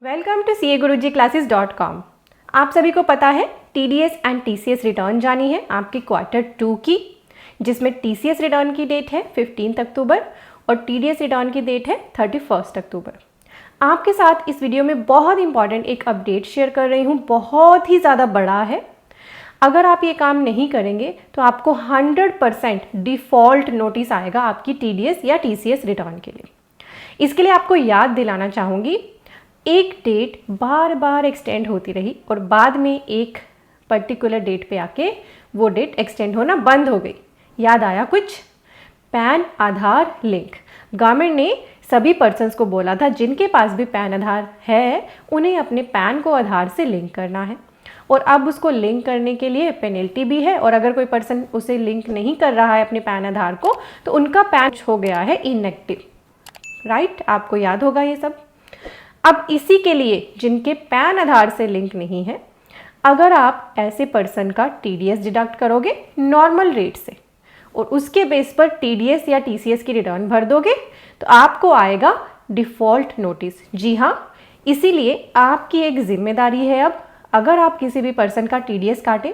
Welcome to CAGurujiClasses.com। आप सभी को पता है TDS एंड TCS रिटर्न जानी है आपकी Q2 की, जिसमें TCS रिटर्न की डेट है 15 अक्टूबर और TDS रिटर्न की डेट है 31 अक्टूबर। आपके साथ इस वीडियो में बहुत इंपॉर्टेंट एक अपडेट शेयर कर रही हूँ, बहुत ही ज़्यादा बड़ा है। अगर आप ये काम नहीं करेंगे तो आपको 100% डिफ़ॉल्ट नोटिस आएगा आपकी TDS या TCS रिटर्न के लिए। इसके लिए आपको याद दिलाना चाहूँगी, एक डेट बार बार एक्सटेंड होती रही और बाद में एक पर्टिकुलर डेट पे आके वो डेट एक्सटेंड होना बंद हो गई। याद आया कुछ? पैन आधार लिंक। गवर्नमेंट ने सभी पर्सन्स को बोला था जिनके पास भी पैन आधार है उन्हें अपने पैन को आधार से लिंक करना है, और अब उसको लिंक करने के लिए पेनल्टी भी है। और अगर कोई पर्सन उसे लिंक नहीं कर रहा है अपने पैन आधार को तो उनका पैन हो गया है इनएक्टिव। राइट, आपको याद होगा ये सब। अब इसी के लिए जिनके पैन आधार से लिंक नहीं है, अगर आप ऐसे पर्सन का TDS डिडक्ट करोगे नॉर्मल रेट से और उसके बेस पर TDS या TCS की रिटर्न भर दोगे तो आपको आएगा डिफ़ॉल्ट नोटिस। जी हाँ, इसीलिए आपकी एक जिम्मेदारी है अब, अगर आप किसी भी पर्सन का TDS काटें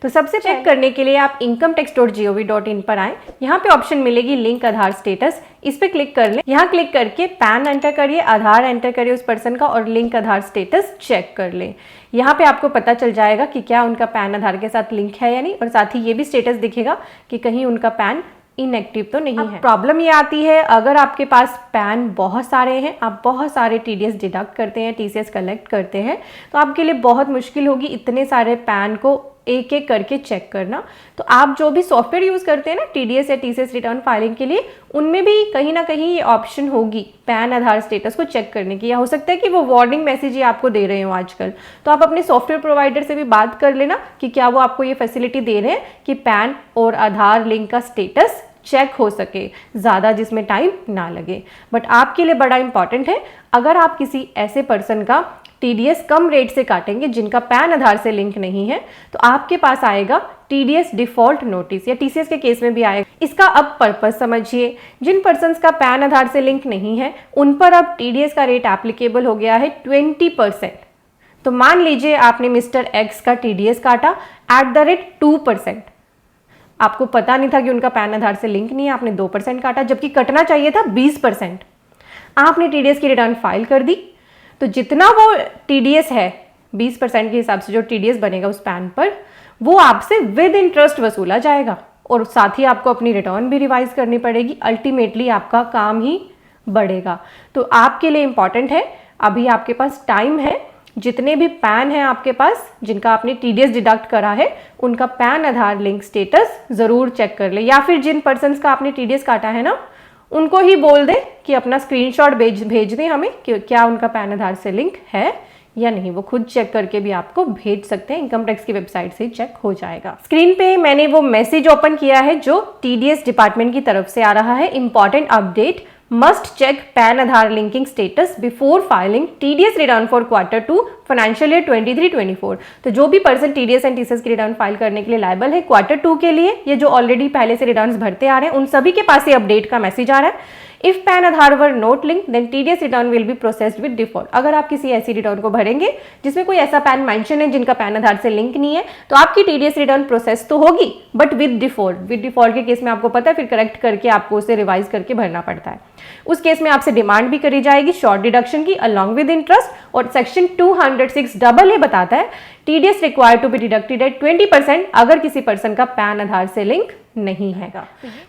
तो सबसे चेक करने के लिए आप incometax.gov.in पर आएँ। यहाँ पे ऑप्शन मिलेगी लिंक आधार स्टेटस, इस पर क्लिक कर लें। यहाँ क्लिक करके पैन एंटर करिए, आधार एंटर करिए उस पर्सन का और लिंक आधार स्टेटस चेक कर लें। यहाँ पे आपको पता चल जाएगा कि क्या उनका पैन आधार के साथ लिंक है या नहीं, और साथ ही ये भी स्टेटस दिखेगा कि कहीं उनका पैन इनएक्टिव तो नहीं है। प्रॉब्लम ये आती है अगर आपके पास पैन बहुत सारे हैं, आप बहुत सारे TDS डिडक्ट करते हैं, TCS कलेक्ट करते हैं, तो आपके लिए बहुत मुश्किल होगी इतने सारे पैन को एक एक करके चेक करना। तो आप जो भी सॉफ्टवेयर यूज़ करते हैं ना TDS या TCS रिटर्न फाइलिंग के लिए, उनमें भी कहीं ना कहीं ये ऑप्शन होगी पैन आधार स्टेटस को चेक करने की, या हो सकता है कि वो वार्निंग मैसेज ही आपको दे रहे हो आजकल। तो आप अपने सॉफ्टवेयर प्रोवाइडर से भी बात कर लेना कि क्या वो आपको ये फैसिलिटी दे रहे हैं कि पैन और आधार लिंक का स्टेटस चेक हो सके, ज़्यादा जिसमें टाइम ना लगे। बट आपके लिए बड़ा इंपॉर्टेंट है, अगर आप किसी ऐसे पर्सन का TDS कम रेट से काटेंगे जिनका पैन आधार से लिंक नहीं है, तो आपके पास आएगा TDS डिफ़ॉल्ट नोटिस, या TCS के केस में भी आएगा। इसका अब पर्पस समझिए। जिन पर्सन्स का पैन आधार से लिंक नहीं है उन पर अब TDS का रेट एप्लीकेबल हो गया है 20%। तो मान लीजिए आपने मिस्टर X का TDS काटा @2%। आपको पता नहीं था कि उनका पैन आधार से लिंक नहीं है, आपने 2% काटा, जबकि कटना चाहिए था 20%। आपने TDS की रिटर्न फाइल कर दी, तो जितना वो TDS है 20% के हिसाब से जो TDS बनेगा उस पैन पर, वो आपसे विद इंटरेस्ट वसूला जाएगा, और साथ ही आपको अपनी रिटर्न भी रिवाइज करनी पड़ेगी। अल्टीमेटली आपका काम ही बढ़ेगा। तो आपके लिए इंपॉर्टेंट है, अभी आपके पास टाइम है, जितने भी पैन हैं आपके पास जिनका आपने TDS डिडक्ट करा है उनका पैन आधार लिंक स्टेटस ज़रूर चेक कर ले, या फिर जिन पर्सन्स का आपने TDS काटा है ना उनको ही बोल दे कि अपना स्क्रीनशॉट भेज दें हमें कि क्या उनका पैन आधार से लिंक है या नहीं। वो खुद चेक करके भी आपको भेज सकते हैं, इनकम टैक्स की वेबसाइट से चेक हो जाएगा। स्क्रीन पे मैंने वो मैसेज ओपन किया है जो TDS डिपार्टमेंट की तरफ से आ रहा है, important update, must check PAN Aadhaar linking status before filing TDS return for Q2 financial year 23-24। तो जो भी पर्सन TDS एंड TCS की रिटर्न फाइल करने के लिए लायबल है Q2 के लिए, ये जो ऑलरेडी पहले से रिटर्न्स भरते आ रहे हैं उन सभी के पास ये अपडेट का मैसेज आ रहा है। If PAN Aadhaar were not link then TDS return will be processed with default. अगर आप किसी ऐसी रिटर्न को भरेंगे जिसमें कोई ऐसा पैन मेंशन है जिनका पैन आधार से लिंक नहीं है, तो आपकी TDS रिटर्न प्रोसेस तो होगी but with default. With default के केस में आपको पता है फिर करेक्ट करके आपको उसे रिवाइज करके भरना पड़ता है। उस केस में आपसे डिमांड भी करी जाएगी शॉर्ट डिडक्शन की अलॉन्ग विद इंटरेस्ट, और सेक्शन 206AA बताता है TDS required to be deducted at 20% अगर किसी पर्सन का पैन आधार से लिंक नहीं है।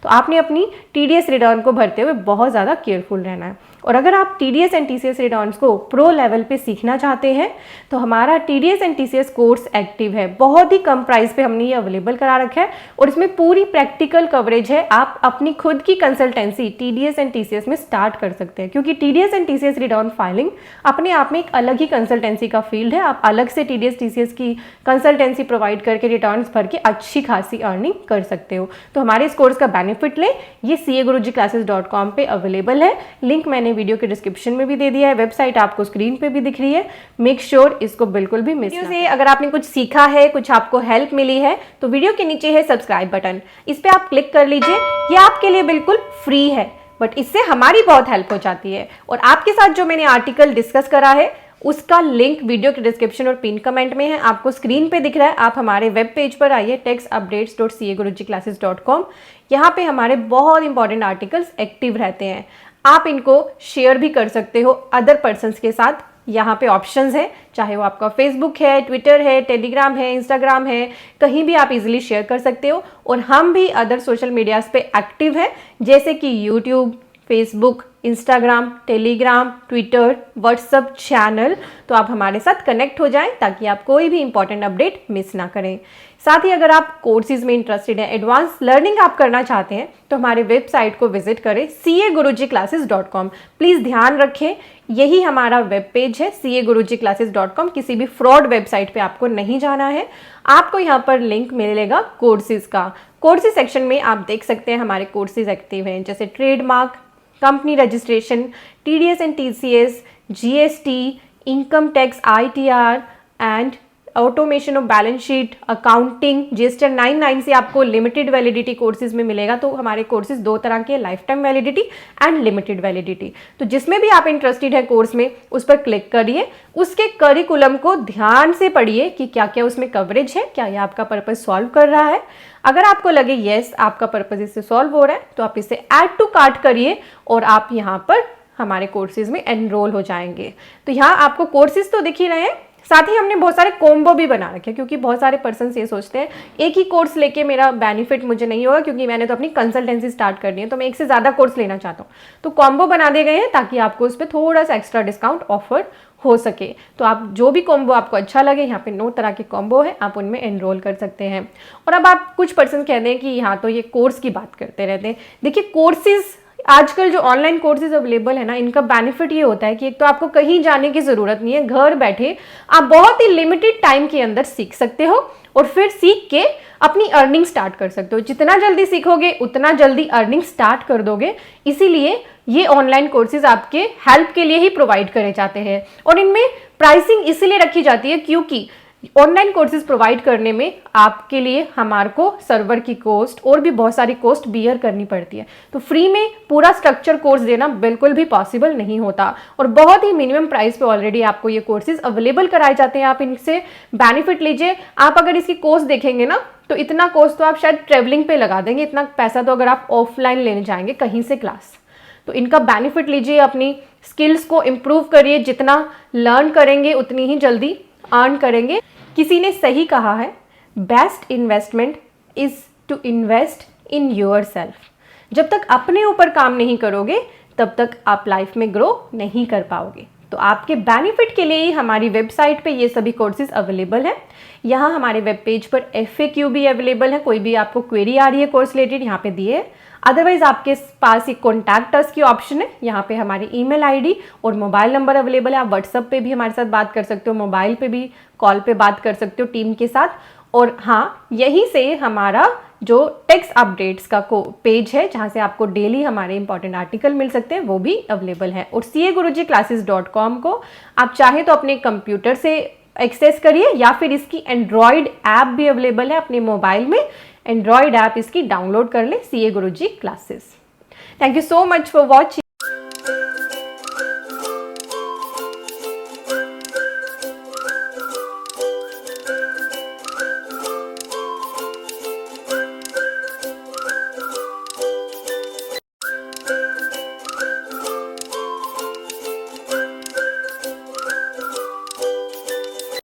तो आपने अपनी TDS रिटर्न को भरते हुए बहुत ज़्यादा केयरफुल रहना है। और अगर आप TDS एंड TCS रिटर्न्स को प्रो लेवल पे सीखना चाहते हैं तो हमारा TDS and TCS course active है, बहुत ही कम प्राइस पे हमने ये अवेलेबल करा रखा है, और इसमें पूरी प्रैक्टिकल कवरेज है। आप अपनी खुद की कंसल्टेंसी TDS एंड TCS में स्टार्ट कर सकते हैं, क्योंकि TDS and TCS return filing अपने आप में एक अलग ही कंसल्टेंसी का फील्ड है। आप अलग से TDS TCS की कंसल्टेंसी प्रोवाइड करके रिटर्न्स भर के अच्छी खासी अर्निंग कर सकते हो। तो हमारे इस कोर्स का बेनिफिट लें, ये CAGurujiClasses.com पे अवेलेबल है। लिंक मैंने वीडियो के डिस्क्रिप्शन में भी दे दिया है, वेबसाइट आपको स्क्रीन पे भी दिख रही है। मेक श्योर इसको बिल्कुल भी मिस ना करें। अगर आपने कुछ सीखा है, कुछ आपको हेल्प मिली है, तो वीडियो के नीचे है सब्सक्राइब बटन, इस पे आप क्लिक कर लीजिए। ये आपके लिए बिल्कुल फ्री है, बट इससे हमारी बहुत हेल्प हो जाती है। और आपके साथ जो मैंने आर्टिकल डिस्कस करा है उसका लिंक वीडियो के डिस्क्रिप्शन और पिन कमेंट में है, आपको स्क्रीन पे दिख रहा है। आप हमारे वेब पेज पर आइए textupdates.cagurujiclasses.com। यहाँ पे हमारे बहुत इंपॉर्टेंट आर्टिकल्स एक्टिव रहते हैं, आप इनको शेयर भी कर सकते हो अदर पर्सन्स के साथ। यहाँ पे ऑप्शंस है, चाहे वो आपका फेसबुक है, ट्विटर है, टेलीग्राम है, इंस्टाग्राम है, कहीं भी आप इजीली शेयर कर सकते हो। और हम भी अदर सोशल मीडियाज पे एक्टिव हैं, जैसे कि YouTube, Facebook, Instagram, Telegram, Twitter, WhatsApp channel. तो आप हमारे साथ कनेक्ट हो जाएं ताकि आप कोई भी इंपॉर्टेंट अपडेट मिस ना करें। साथ ही अगर आप कोर्सेज में इंटरेस्टेड हैं, एडवांस लर्निंग आप करना चाहते हैं, तो हमारे वेबसाइट को विजिट करें cagurujiclasses.com। प्लीज़ ध्यान रखें, यही हमारा वेब पेज है cagurujiclasses.com। किसी भी फ्रॉड वेबसाइट पे आपको नहीं जाना है। आपको यहाँ पर लिंक मिलेगा कोर्सेज का। कोर्सेज सेक्शन में आप देख सकते हैं हमारे कोर्सेज एक्टिव हैं, जैसे trademark, company registration, TDS and TCS, GST, income tax, ITR and automation of balance sheet, accounting. GST 99 से आपको लिमिटेड वैलिडिटी कोर्सेज में मिलेगा। तो हमारे कोर्सेज दो तरह के, life time validity and limited validity. तो जिसमें भी आप इंटरेस्टेड है कोर्स में, उस पर क्लिक करिए, उसके करिकुलम को ध्यान से पढ़िए कि क्या क्या उसमें कवरेज है, क्या यह आपका पर्पज सॉल्व कर रहा है। अगर आपको लगे यस आपका पर्पज इससे सॉल्व हो रहा है, तो आप इसे ऐड टू कार्ट करिए और आप यहाँ पर हमारे कोर्सेज में एनरोल हो जाएंगे। तो यहाँ आपको कोर्सेज तो दिख ही रहे हैं, साथ ही हमने बहुत सारे कॉम्बो भी बना रखे हैं, क्योंकि बहुत सारे पर्सन ये सोचते हैं एक ही कोर्स लेके मेरा बेनिफिट मुझे नहीं होगा, क्योंकि मैंने तो अपनी कंसल्टेंसी स्टार्ट करनी है, तो मैं एक से ज़्यादा कोर्स लेना चाहता हूँ। तो कॉम्बो बना दिए गए हैं ताकि आपको उस पर थोड़ा सा एक्स्ट्रा डिस्काउंट ऑफर हो सके। तो आप जो भी कॉम्बो आपको अच्छा लगे, यहाँ पे 9 तरह के कॉम्बो है, आप उनमें एनरोल कर सकते हैं। और अब आप कुछ पर्सन कहते हैं कि यहाँ तो ये कोर्स की बात करते रहते हैं। देखिए, कोर्सेज आजकल जो ऑनलाइन कोर्सेज अवेलेबल है ना, इनका बेनिफिट ये होता है कि एक तो आपको कहीं जाने की ज़रूरत नहीं है, घर बैठे आप बहुत ही लिमिटेड टाइम के अंदर सीख सकते हो और फिर सीख के अपनी अर्निंग स्टार्ट कर सकते हो। जितना जल्दी सीखोगे उतना जल्दी अर्निंग स्टार्ट कर दोगे। इसीलिए ये ऑनलाइन कोर्सेज आपके हेल्प के लिए ही प्रोवाइड करे जाते हैं। और इनमें प्राइसिंग इसलिए रखी जाती है क्योंकि ऑनलाइन कोर्सेज प्रोवाइड करने में आपके लिए हमारे को सर्वर की कॉस्ट और भी बहुत सारी कॉस्ट बियर करनी पड़ती है। तो फ्री में पूरा स्ट्रक्चर कोर्स देना बिल्कुल भी पॉसिबल नहीं होता और बहुत ही मिनिमम प्राइस पे ऑलरेडी आपको ये कोर्सेज अवेलेबल कराए जाते हैं। आप इनसे बेनिफिट लीजिए। आप अगर इसकी कॉस्ट देखेंगे ना, तो इतना कॉस्ट तो आप शायद ट्रेवलिंग पे लगा देंगे, इतना पैसा तो अगर आप ऑफलाइन लेने जाएंगे कहीं से क्लास। तो इनका बेनिफिट लीजिए, अपनी स्किल्स को इम्प्रूव करिए। जितना लर्न करेंगे उतनी ही जल्दी अर्न करेंगे। किसी ने सही कहा है, best investment is to invest in yourself. जब तक अपने ऊपर काम नहीं करोगे तब तक आप लाइफ में ग्रो नहीं कर पाओगे। तो आपके बेनिफिट के लिए ही हमारी वेबसाइट पे ये सभी कोर्सेज अवेलेबल हैं। यहाँ हमारे वेब पेज पर FAQ भी अवेलेबल है। कोई भी आपको क्वेरी आ रही है कोर्स रिलेटेड, यहाँ पे दिए है। अदरवाइज आपके पास एक कॉन्टैक्ट अस की ऑप्शन है, यहाँ पे हमारी ईमेल ID और मोबाइल नंबर अवेलेबल है। आप व्हाट्सएप पे भी हमारे साथ बात कर सकते हो, मोबाइल पे भी कॉल पे बात कर सकते हो टीम के साथ। और हाँ, यहीं से हमारा जो टेक्स्ट अपडेट्स का पेज है, जहाँ से आपको डेली हमारे इंपॉर्टेंट आर्टिकल मिल सकते हैं, वो भी अवेलेबल है। और cagurujiclasses.com को आप चाहे तो अपने कंप्यूटर से एक्सेस करिए या फिर इसकी एंड्रॉयड ऐप भी अवेलेबल है। अपने मोबाइल में एंड्रॉयड ऐप इसकी डाउनलोड कर ले, CA Guruji classes. Thank you so much for watching.